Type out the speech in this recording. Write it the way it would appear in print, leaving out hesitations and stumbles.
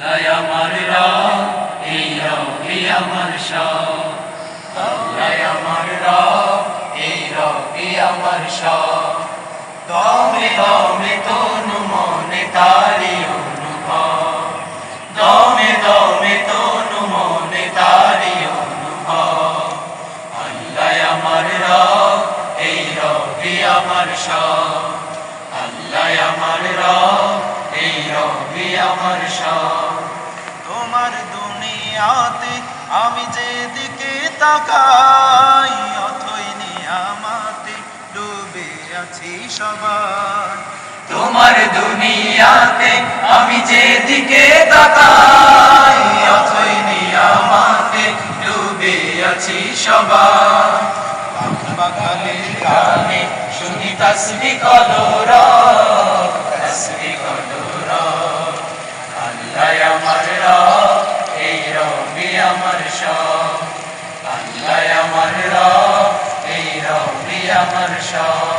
আল্লাহ আমার রব, এই রবি আমার সব। আল্লাহ আমার রব, এই রবি আমার সব। দমে দমে তনু মনে তারি অনুভব, দমে দমে তনু মনে তারি অনুভব। আল্লাহ আমার রব, এই রবি আমার সব। আল্লাহ আমার রব, এই রবি আমার সব। তোমার দুনিয়াতে আমি যেদিকে তাকাই, অথই নিয়ামতে ডুবে আছি সবাই। তোমার দুনিয়াতে আমি যেদিকে তাকাই, অথই নিয়ামতে ডুবে আছি সবাই। বাগানের গানে শুনি তাসবিহ কলরব, তাসবিহ কলরব। আল্লাহ আমার রব, এই রবি আমার সব। আল্লাহ আমার রব, এই রবি আমার সব।